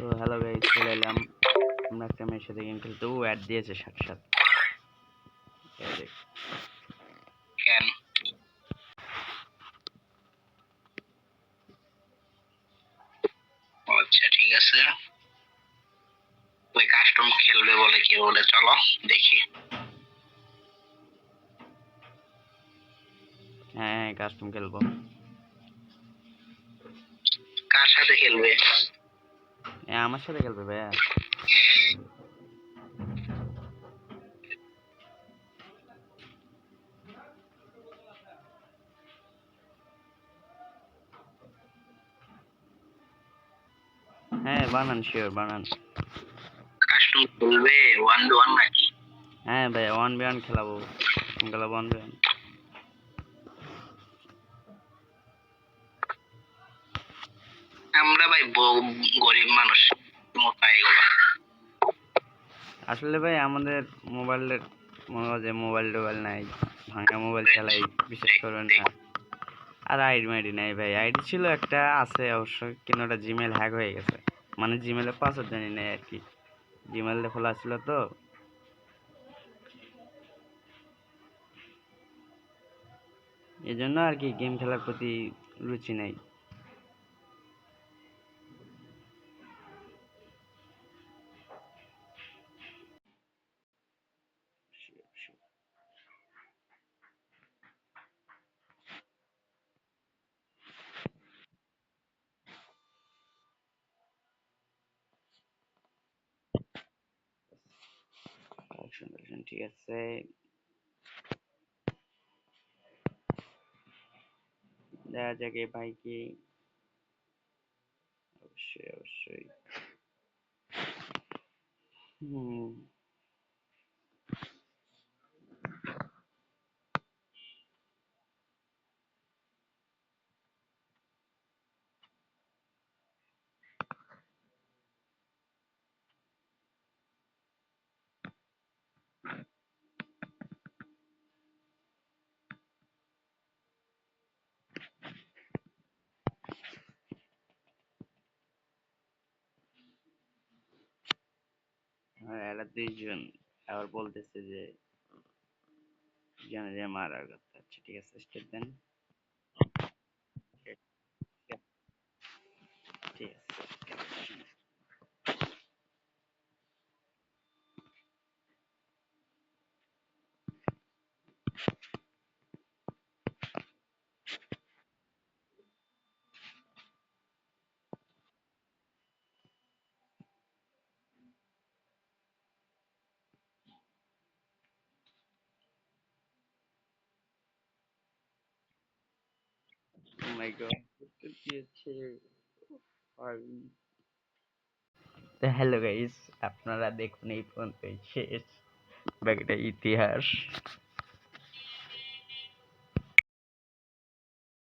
তো hello guys, চলে এলাম আমরা একটা মেয়ের সাথে গেম খেলতে। ও অ্যাড দিয়েছে সাথে সাথে। এই দেখ, কেন? আচ্ছা ঠিক আছে, ওই কাস্টম খেলবে বলে কি বলে, চলো দেখি। হ্যাঁ কাস্টম খেলবো। কার সাথে খেলবে? আমার সাথে খেলবে ভাইয়া। হ্যাঁ বানান, শিওর বানান। কাস্টম খেলবে 1v1 নাকি? হ্যাঁ ভাইয়া 1v1 খেলাবো। খেলাবো 1v1। আমরা ভাই গরিব মানুষ, মোটা এগুলো। আসলে ভাই আমাদের মোবাইলের মোবাইল টোবাইল নাই, ভাঙা মোবাইল চালাই বিশেষ করে না। আর আইডি মাইডি নাই ভাই। আইডি ছিল একটা, আছে অবশ্য, কিন্তু ওটা জিমেল হ্যাক হয়ে গেছে। মানে জিমেলের পাসওয়ার্ড জানি না আর কি। জিমেলটা খোলা ছিল তো, এই জন্য আর কি গেম খেলার প্রতি রুচি নাই। ঠিক আছে, দেখা যাক এই ভাই কি। অবশ্যই অবশ্যই। হুম, এরা দুইজন আবার বলতেছে যে জানে যে মারার কথা। আচ্ছা ঠিক আছে, স্টেপ দেন। ঠিক আছে। Oh my god, দিয়েছে। তো হ্যালো গাইস, আপনারা দেখুন এই পর্যন্ত শেষ, বাকিটা ইতিহাস।